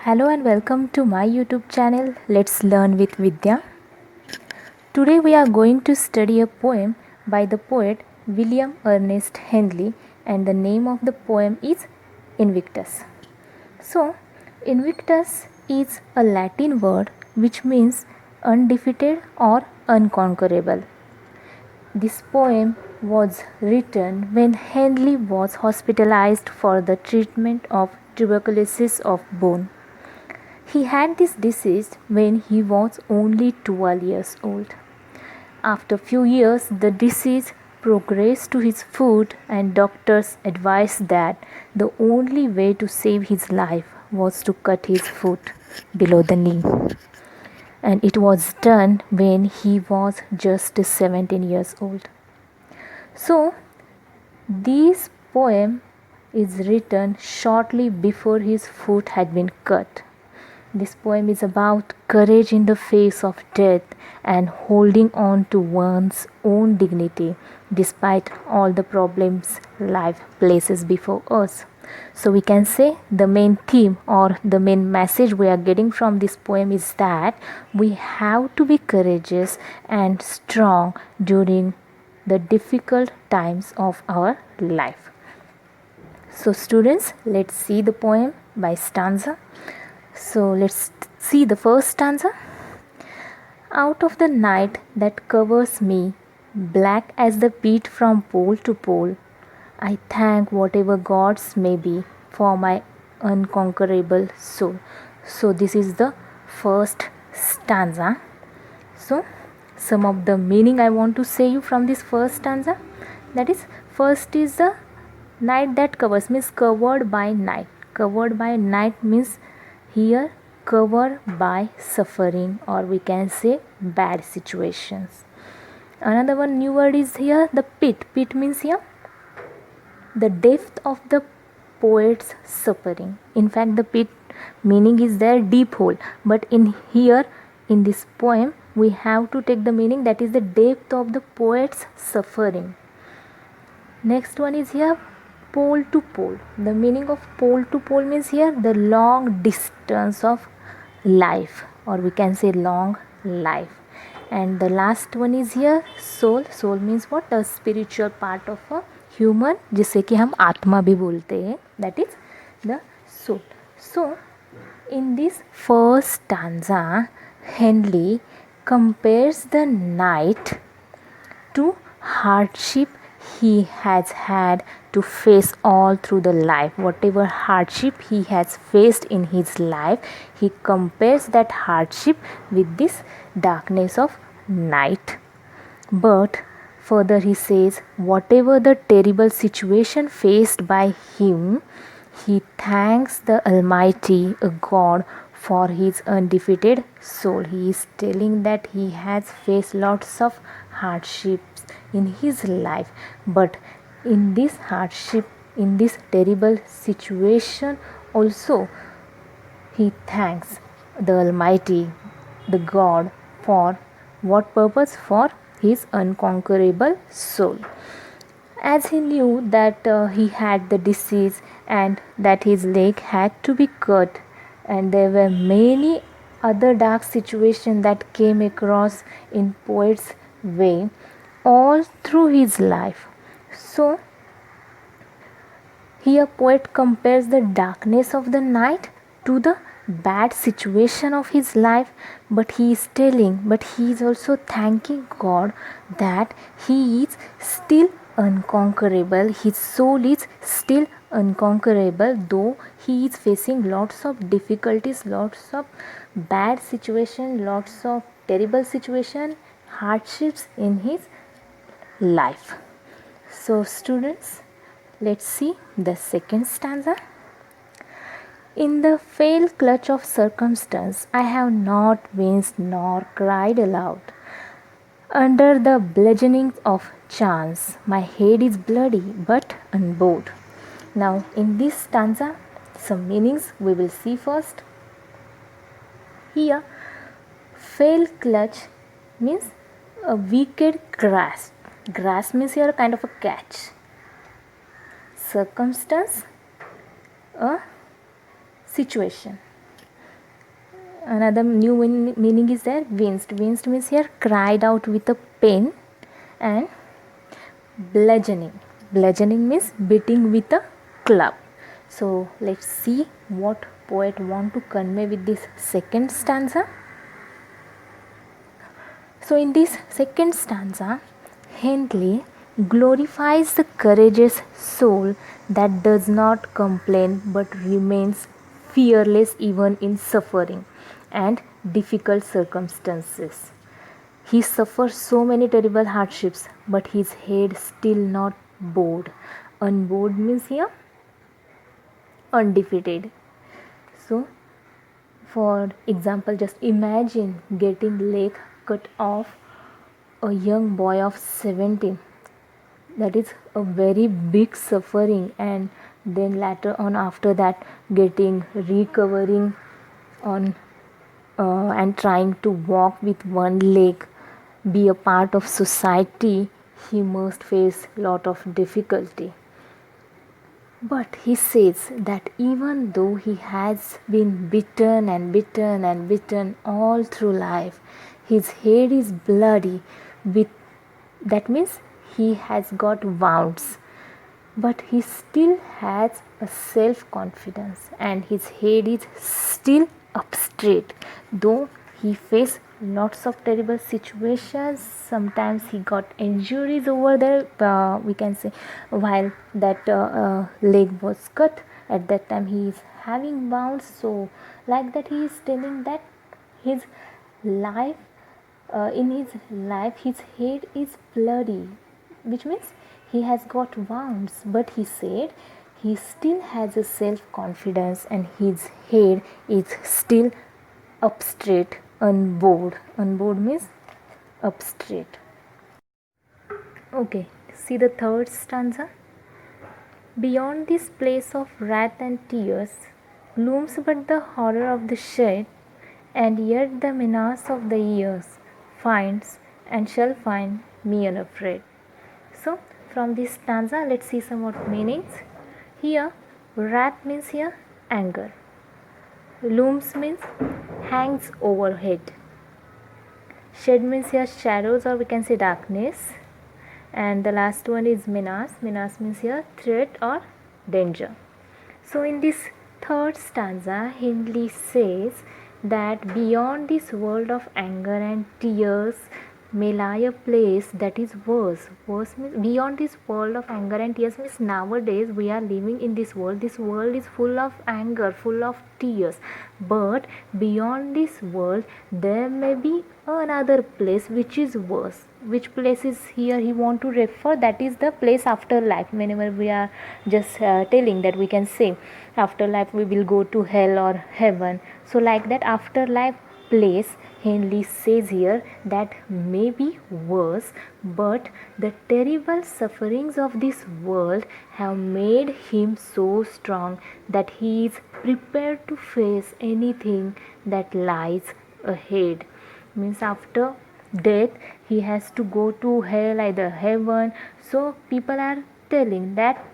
Hello and welcome to my YouTube channel Let's Learn with Vidya. Today we are going to study a poem by the poet William Ernest Henley, and the name of the poem is Invictus. So, Invictus is a Latin word which means undefeated or unconquerable. This poem was written when Henley was hospitalized for the treatment of tuberculosis of bone. He had this disease when he was only 12 years old. After few years, the disease progressed to his foot, and doctors advised that the only way to save his life was to cut his foot below the knee. And it was done when he was just 17 years old. So, this poem is written shortly before his foot had been cut. This poem is about courage in the face of death and holding on to one's own dignity despite all the problems life places before us. So we can say the main theme or the main message we are getting from this poem is that we have to be courageous and strong during the difficult times of our life. So students, let's see the poem by stanza. So let's see the first stanza. Out of the night that covers me, black as the pit from pole to pole, I thank whatever gods may be for my unconquerable soul. So this is the first stanza. So some of the meaning I want to say you from this first stanza. That is, first is the night that covers, means covered by night. Covered by night means here covered by suffering, or we can say bad situations. Another one new word is here the pit. Pit means here the depth of the poet's suffering. In fact, the pit meaning is there deep hole, but in here in this poem we have to take the meaning that is the depth of the poet's suffering. Next one is here pole to pole. The meaning of pole to pole means here the long distance of life, or we can say long life. And the last one is here soul. Soul means what? The spiritual part of a human, जिसे कि हम आत्मा भी बोलते हैं, that is the soul. So in this first stanza, Henley compares the night to hardship he has had to face all through the life. Whatever hardship he has faced in his life, he compares that hardship with this darkness of night. But further he says, whatever the terrible situation faced by him, he thanks the Almighty God for his undefeated soul. He is telling that he has faced lots of hardships in his life, but in this hardship, in this terrible situation also, he thanks the Almighty, the God, for what purpose? For his unconquerable soul. As he knew that he had the disease and that his leg had to be cut, and there were many other dark situations that came across in poet's way all through his life. So here poet compares the darkness of the night to the bad situation of his life, but he is telling, but he is also thanking God that he is still unconquerable. His soul is still unconquerable, though he is facing lots of difficulties, lots of bad situation, lots of terrible situation, hardships in his life. So students, let's see the second stanza. In the frail clutch of circumstance, I have not winced nor cried aloud. Under the bludgeoning of chance, my head is bloody but unbowed. Now, in this stanza, some meanings we will see first. Here, frail clutch means a wicked grasp. Grasp means here a kind of a catch. Circumstance, a situation. Another new meaning is there, winced. Winced means here cried out with a pain. And bludgeoning. Bludgeoning means beating with a club. So let's see what poet want to convey with this second stanza. So in this second stanza, Henley glorifies the courageous soul that does not complain but remains fearless even in suffering and difficult circumstances. He suffers so many terrible hardships, but his head still not bowed. Unbowed means here undefeated. So, for example, just imagine getting leg cut off a young boy of 17. That is a very big suffering, and then later on after that getting recovering on and trying to walk with one leg, be a part of society, he must face lot of difficulty. But he says that even though he has been bitten and bitten and bitten all through life, his head is bloody with, that means he has got wounds, but he still has a self confidence and his head is still up straight, though he faced lots of terrible situations. Sometimes he got injuries over there, we can say, while that leg was cut. At that time he is having wounds, so like that he is telling that his life, in his life his head is bloody, which means he has got wounds, but he said he still has a self confidence and his head is still up straight, unbowed. Unbowed means up straight. Okay, see the third stanza. Beyond this place of wrath and tears looms but the horror of the shed, and yet the menace of the years finds and shall find me unafraid. So, from this stanza, let's see some more meanings. Here, wrath means here anger. Looms means hangs overhead. Shed means here shadows, or we can say darkness. And the last one is menace. Menace means here threat or danger. So in this third stanza, Hindley says that beyond this world of anger and tears may lie a place that is worse. Worse means beyond this world of anger and tears means nowadays we are living in this world. This world is full of anger, full of tears. But beyond this world there may be another place which is worse. Which place is here he want to refer? That is the place after life. Whenever we are just telling that, we can say after life we will go to hell or heaven. So like that afterlife place, Henley says here that may be worse, but the terrible sufferings of this world have made him so strong that he is prepared to face anything that lies ahead. Means after death he has to go to hell, either heaven. So people are telling that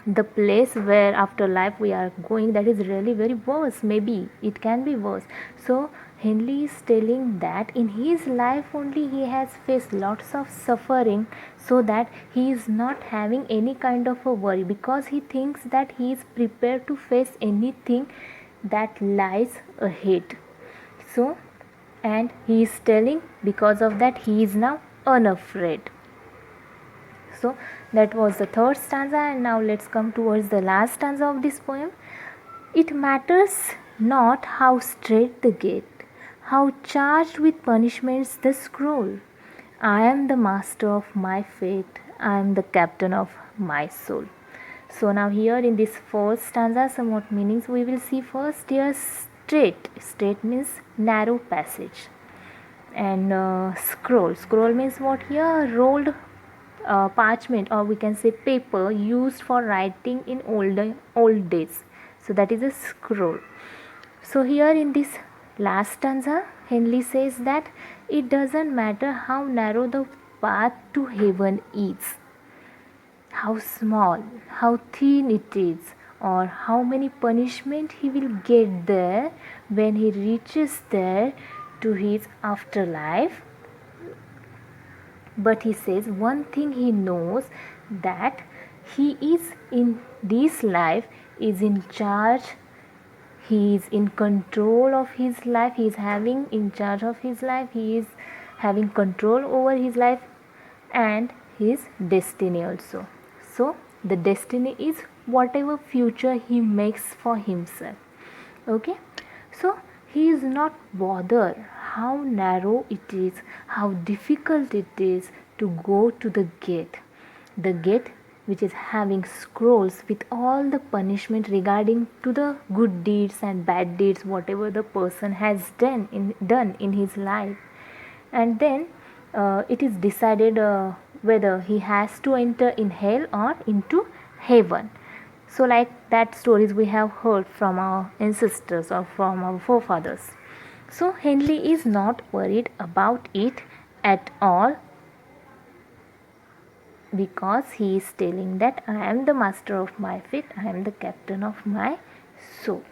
the place where after life we are going, that is really very worse. Maybe it can be worse. So Henley is telling that in his life only he has faced lots of suffering, so that he is not having any kind of a worry, because he thinks that he is prepared to face anything that lies ahead. So, and he is telling because of that he is now unafraid. So that was the third stanza, and now let's come towards the last stanza of this poem. It matters not how straight the gate, how charged with punishments the scroll. I am the master of my fate, I am the captain of my soul. So now here in this first stanza, somewhat meanings we will see. First here, straight. Straight means narrow passage. And scroll. Scroll means what here? Rolled parchment, or we can say paper used for writing in old days. So that is a scroll. So here in this last stanza, Henley says that it doesn't matter how narrow the path to heaven is, how small, how thin it is, or how many punishment he will get there, when he reaches there to his afterlife. But he says one thing he knows, that he is in this life is in charge, he is in control of his life, he is having in charge of his life, he is having control over his life and his destiny also. So the destiny is whatever future he makes for himself. Okay, so he is not bothered how narrow it is, how difficult it is to go to the gate which is having scrolls with all the punishment regarding to the good deeds and bad deeds whatever the person has done in his life. And then it is decided whether he has to enter in hell or into heaven. So like that stories we have heard from our ancestors or from our forefathers. So Henley is not worried about it at all, because he is telling that I am the master of my fate, I am the captain of my soul.